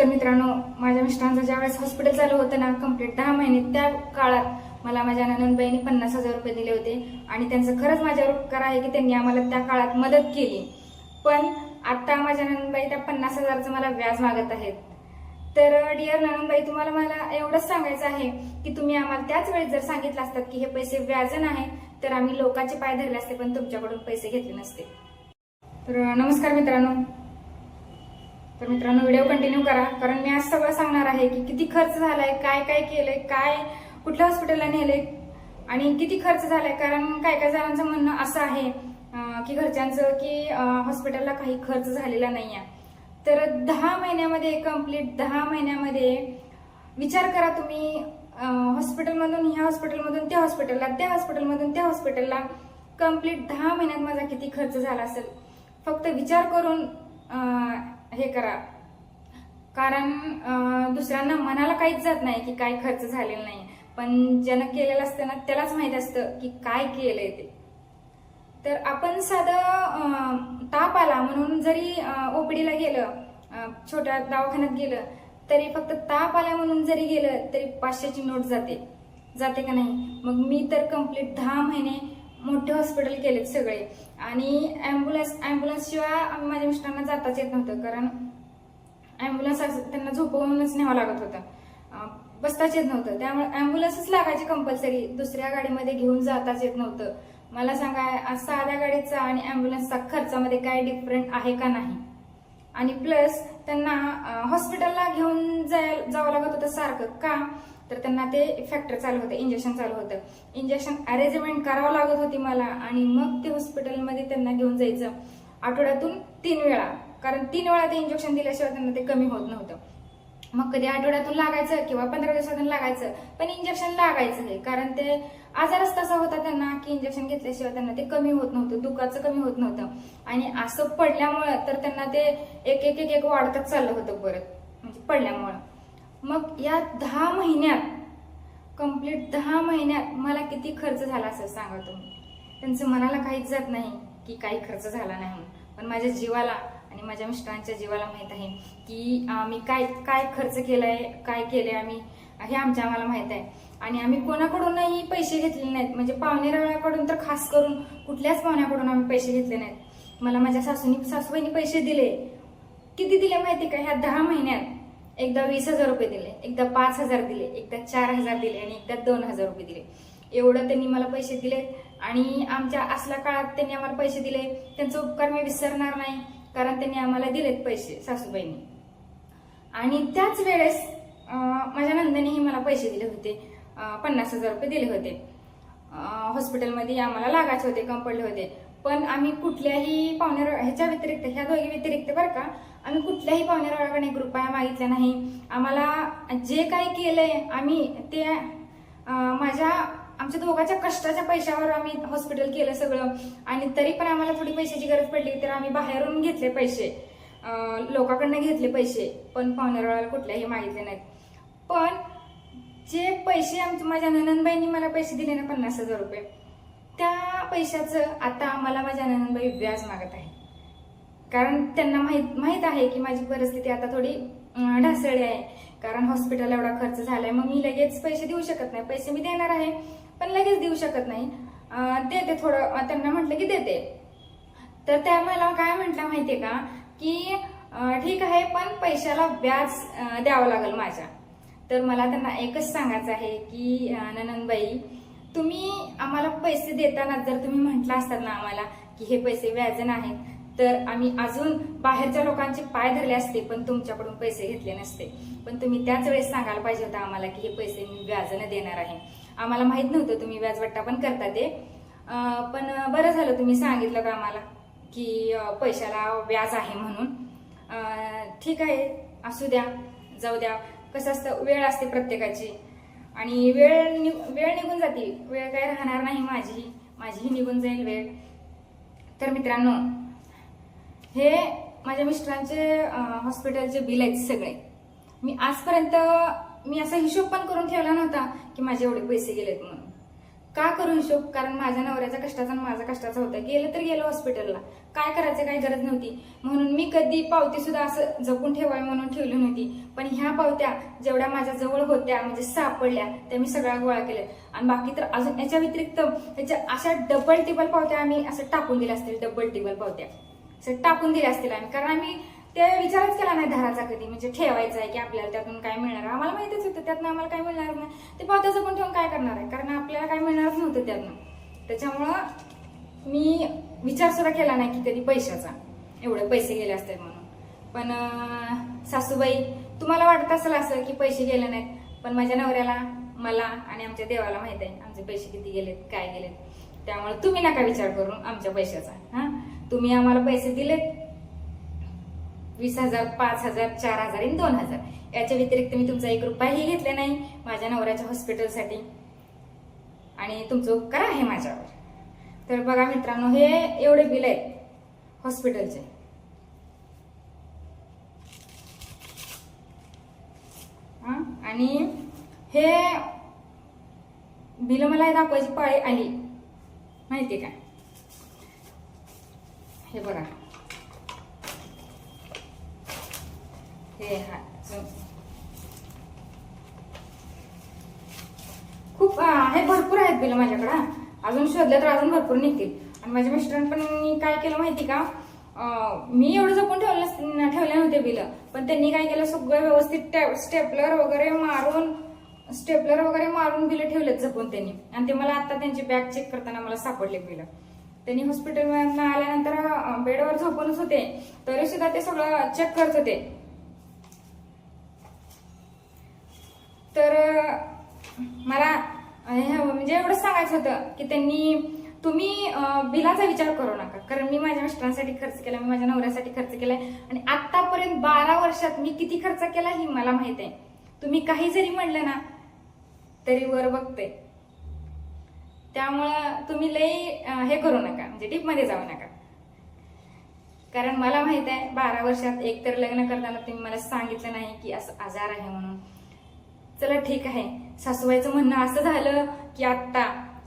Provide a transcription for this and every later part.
तर मित्रांनो, माझ्या मिस्टरांचं ज्यावेळेस हॉस्पिटल चालू होतं ना, कंप्लीट 10 महिने, त्या काळात मला माझ्या ननंदबाईंनी 50,000 रुपये दिले होते आणि त्यांचं खरंच माझ्यावर उपकार आहे की त्यांनी आम्हाला त्या काळात मदत केली. पण आता माझ्या ननंदबाई त्या 50,000चं मला व्याज मागत आहेत. तर डिअर ननंदबाई, तुम्हाला मला एवढंच सांगायचं आहे की तुम्ही आम्हाला त्याच वेळेस जर सांगितलं असतात की हे पैसे व्याज नाही, तर आम्ही लोकांचे पाय धरले असते, पण तुमच्याकडून पैसे घेतले नसते. तर नमस्कार मित्रांनो. तर मित्रांनो, व्हिडिओ कंटिन्यू करा, कारण मी आज सगळं सांगणार आहे की किती खर्च झालाय, काय काय केलंय, काय कुठल्या हॉस्पिटलला नेलंय आणि किती खर्च झालाय. कारण काय काय जणांचं म्हणणं असं आहे की घरच्यांचं की हॉस्पिटलला काही खर्च झालेला नाहीये. तर 10 महिन्यामध्ये, कंप्लीट 10 महिन्यामध्ये विचार करा तुम्ही, हॉस्पिटलमधून ह्या हॉस्पिटलमधून त्या हॉस्पिटलला, त्या हॉस्पिटलमधून त्या हॉस्पिटलला कंप्लीट 10 महिन्यात माझा किती खर्च झाला असेल. फक्त विचार करून हे करा, कारण दुसऱ्यांना मनाला काहीच जात नाही की काय खर्च झालेला नाही, पण ज्यानं केलेलं असतं ना त्यालाच माहित असतं की काय केलंय ते. तर आपण साधं ताप आला म्हणून जरी ओपीडीला गेलं, छोट्या दवाखान्यात गेलं, तरी फक्त ताप आला म्हणून जरी गेलं तरी 500ची नोट जाते का नाही. मग मी तर कंप्लीट 10 महिने मोठे हॉस्पिटल केलेत सगळे, आणि अँब्युलन्स शिवाय माझ्या मिस्टरांना जाताच येत नव्हतं, कारण अँब्युलन्स त्यांना झोपवूनच न्यावं लागत होतं, बसताच येत नव्हतं. त्यामुळे अँब्युलन्सच लागायची कंपल्सरी, दुसऱ्या गाडीमध्ये घेऊन जाताच येत नव्हतं. मला सांगा, साध्या गाडीचा आणि अँब्युलन्सचा खर्चामध्ये काय डिफरंट आहे का नाही. आणि प्लस त्यांना हॉस्पिटलला घेऊन जावं लागत होतं सारखं, का तर त्यांना ते फॅक्टर चालू होतं, इंजेक्शन चालू होतं, इंजेक्शन अरेंजमेंट करावं लागत होती मला, आणि मग ते हॉस्पिटलमध्ये त्यांना घेऊन जायचं आठवड्यातून 3 वेळा, कारण 3 वेळा ते इंजेक्शन दिल्याशिवाय त्यांना ते कमी होत नव्हतं. मग कधी आठवड्यातून लागायचं किंवा 15 दिवसातून लागायचं, पण इंजेक्शन लागायचं आहे, कारण ते आजारच तसा होता त्यांना की इंजेक्शन घेतल्याशिवाय त्यांना ते कमी होत नव्हतं, दुखाचं कमी होत नव्हतं. आणि असं पडल्यामुळं तर त्यांना ते एक एक एक एक वाढतच चाललं होतं परत, म्हणजे पडल्यामुळं. मग या 10 महिन्यात, कंप्लीट 10 महिन्यात मला किती खर्च झाला असं सांगा तुम्ही. त्यांचं मनाला काहीच जात नाही की काही खर्च झाला नाही, पण माझ्या जीवाला आणि माझ्या मिस्टरांच्या जीवाला माहित आहे की आम्ही काय काय खर्च केलाय, काय केलंय आम्ही, हे आम्हाला माहित आहे. आणि आम्ही कोणाकडूनही पैसे घेतले नाहीत, म्हणजे पाहुणेरावळ्याकडून तर खास करून कुठल्याच पाहुण्याकडून आम्ही पैसे घेतले नाहीत. मला माझ्या सासूबाईंनी पैसे दिले, किती दिले माहिती का ह्या 10 महिन्यात. एकदा 20,000 रुपये दिले, एकदा 5,000 दिले, एकदा 4,000 दिले आणि एकदा 2,000 रुपये दिले. एवढं त्यांनी मला पैसे दिले, आणि आमच्या असल्या काळात त्यांनी आम्हाला पैसे दिले, त्यांचा उपकार मी विसरणार नाही, कारण त्यांनी आम्हाला दिलेत पैसे सासूबाईंनी. आणि त्याच वेळेस माझ्या नंदनीही मला पैसे दिले होते, 50,000 रुपये दिले होते. हॉस्पिटलमध्ये आम्हाला लागायचे होते, कम पडले होते. पण आम्ही कुठल्याही ह्याच्या व्यतिरिक्त, ह्या दोघी व्यतिरिक्त बरं का, आम्ही कुठल्याही पाहुण्यारावळ्याकडे 1 रुपया मागितला नाही. आम्हाला जे काही केलंय आम्ही ते आमच्या दोघांच्या कष्टाच्या पैशावर आम्ही हॉस्पिटल केलं सगळं. आणि तरी पण आम्हाला थोडी पैशाची गरज पडली तर आम्ही बाहेरून घेतले पैसे, लोकांकडनं घेतले पैसे, पण पाहुण्यारावळ्याला कुठल्याही मागितले नाहीत. पण जे पैसे माझ्या ननंदबाईंनी मला पैसे दिले ना, 50,000 रुपये, त्या पैशाचं आता मला माझ्या ननंदबाई व्याज मागत आहे. कारण त्यांना माहित आहे की माझी परिस्थिती आता थोडी ढासळली आहे, कारण हॉस्पिटल एवढा खर्च झालाय. मग मी लगेच पैसे देऊ शकत नाही, पैसे मी देणार आहे पण लगेच देऊ शकत नाही, देते थोडं, त्यांना म्हटलं की देते. तर त्या मला काय म्हटलं माहितीये का, की ठीक आहे पण पैशाला व्याज द्यावं लागेल माझ्या. तर मला त्यांना एकच सांगायचं आहे की ननंदबाई, तुम्ही आम्हाला पैसे देताना जर तुम्ही म्हटलं असतात ना आम्हाला की हे पैसे व्याज नाहीत, तर आम्ही अजून बाहेरच्या लोकांचे पाय धरले असते, पण तुमच्याकडून पैसे घेतले नसते. पण तुम्ही त्याच वेळेस सांगायला पाहिजे होतं आम्हाला की हे पैसे मी व्याजाने देणार आहे. आम्हाला माहित नव्हतं तुम्ही व्याजवट्टा पण करता ते, पण बरं झालं तुम्ही सांगितलं का आम्हाला की पैशाला व्याज आहे म्हणून. ठीक आहे, असू द्या, जाऊ द्या. कसं असतं, वेळ असते प्रत्येकाची, आणि वेळ निघून जाते, वेळ काय राहणार नाही, माझीही निघून जाईल वेळ. तर मित्रांनो, हे माझ्या मिस्टरांचे हॉस्पिटलचे बिल आहेत सगळे. मी आजपर्यंत असा हिशोब पण करून ठेवला नव्हता की माझे एवढे पैसे गेलेत म्हणून. का करू हिशोब? कारण माझ्या नवऱ्याचा कष्टाचा आणि माझा कष्टाचा होता. गेलं तर गेलं हॉस्पिटलला, काय करायचं काही गरज नव्हती. म्हणून मी कधी पावती सुद्धा असं जपून ठेवावी म्हणून ठेवली नव्हती. पण ह्या पावत्या जेवढ्या माझ्या जवळ होत्या म्हणजे सापडल्या त्या मी सगळ्या गोळा केल्या. आणि बाकी तर अजून याच्या व्यतिरिक्त त्याच्या अशा डबल टिबल पावत्या आम्ही असं टाकून दिल्या असतील. डबल टिबल पावत्या असं टाकून दिल्या असतील आम्ही. कारण आम्ही ते विचारच केला नाही धाराचा कधी, म्हणजे ठेवायचा आहे की आपल्याला त्यातून काय मिळणार. आम्हाला माहितीच होतं त्यातनं आम्हाला काय मिळणार नाही. ते पावत्या जपून ठेवून काय करणार आहे, कारण आपल्याला काय मिळणारच नव्हतं त्यातनं. त्याच्यामुळं मी विचार सुद्धा केला नाही की कधी पैशाचा एवढे पैसे गेले असतील म्हणून. पण सासूबाई, तुम्हाला वाटत असेल असं की पैसे गेले नाहीत, पण माझ्या नवऱ्याला, मला आणि आमच्या देवाला माहित आहे आमचे पैसे किती गेलेत, काय गेलेत. त्यामुळे तुम्ही नका विचार करू आमच्या पैशाचा. हा, तुम्ही आम्हाला पैसे दिलेत 20,000, 5,000, 4,000 आणि 2,000. याच्या व्यतिरिक्त मी तुमचा 1 रुपयाही घेतले नाही माझ्या नवऱ्याच्या हॉस्पिटलसाठी. आणि तुमचा उपकार आहे माझ्यावर. तर बघा मित्रांनो, हे एवढे बिल आहेत हॉस्पिटलचे. आणि हे बिल मला दाखवायची पाळी आली, माहितीये का? हे बघा, हे खूप हे भरपूर आहेत बिल माझ्याकडे. अजून शोधल्या तर अजून भरपूर निघतील. आणि माझ्या मिस्टरांनी पण काय केलं माहिती का, मी एवढं जपून ठेवले नव्हते बिल, पण त्यांनी काय केलं, सगळं व्यवस्थित स्टेपलर वगैरे मारून बिल ठेवलेत जपून त्यांनी. आणि ते मला आता त्यांची बॅग चेक करताना मला सापडले बिल. त्यांनी हॉस्पिटलमधून आल्यानंतर बेडवर झोपूनच होते, तरी सुद्धा ते सगळं चेक करत होते. तर मला म्हणजे एवढंच सांगायचं होतं की तुम्ही बिलाचा विचार करू नका. कारण मी माझ्या मिस्टरांसाठी खर्च केला, मी माझ्या नवऱ्यासाठी खर्च केलाय. आणि आतापर्यंत 12 वर्षात मी किती खर्च केला ही मला माहित आहे. तुम्ही काही जरी म्हणलं ना तरी वर बघते. त्यामुळं तुम्ही लई हे करू नका, म्हणजे डीप मध्ये जाऊ नका. कारण मला माहित आहे 12 वर्षात एक तर लग्न करताना तुम्ही मला सांगितलं नाही की असं आजार आहे म्हणून. चला ठीक आहे. सासूबाईचं म्हणणं असं झालं की आता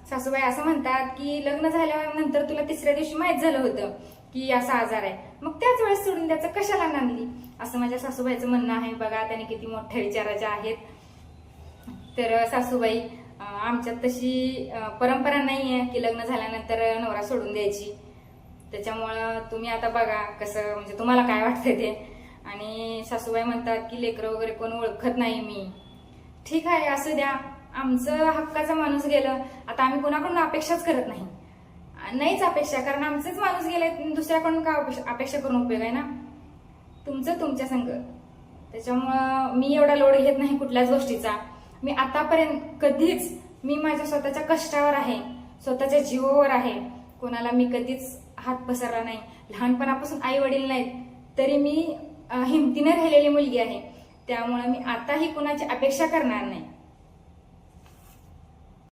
सासूबाई असं म्हणतात की लग्न झाल्यानंतर तुला 3ऱ्या दिवशी माहित झालं होतं की असा आजार आहे, मग त्याच वेळेस सोडून द्यायचं कशाला नांदली, असं माझ्या सासूबाईचं म्हणणं आहे. बघा त्याने किती मोठ्या विचाराच्या आहेत. तर सासूबाई, आमच्यात तशी परंपरा नाहीये की लग्न झाल्यानंतर नवरा सोडून द्यायची. त्याच्यामुळं तुम्ही आता बघा कसं, म्हणजे तुम्हाला काय वाटतंय ते. आणि सासूबाई म्हणतात की लेकरं वगैरे कोण ओळखत नाही मी. ठीक आहे, असू द्या, आमचं हक्काचा माणूस गेलं. आता आम्ही कोणाकडून अपेक्षाच करत नाहीच अपेक्षा, कारण आमचेच माणूस गेले, दुसऱ्याकडून काय अपेक्षा करून उपयोग आहे ना. तुमचं तुमच्या संग. त्याच्यामुळं मी एवढा लोड घेत नाही कुठल्याच गोष्टीचा. मी आतापर्यंत कधीच मी माझ्या स्वतःच्या कष्टावर आहे, स्वतःच्या जीवावर आहे. कोणाला मी कधीच हात पसरला नाही. लहानपणापासून आई वडील नाहीत तरी मी हिमतीने राहिलेली मुलगी आहे. त्यामुळे मी आताही कुणाची अपेक्षा करणार नाही.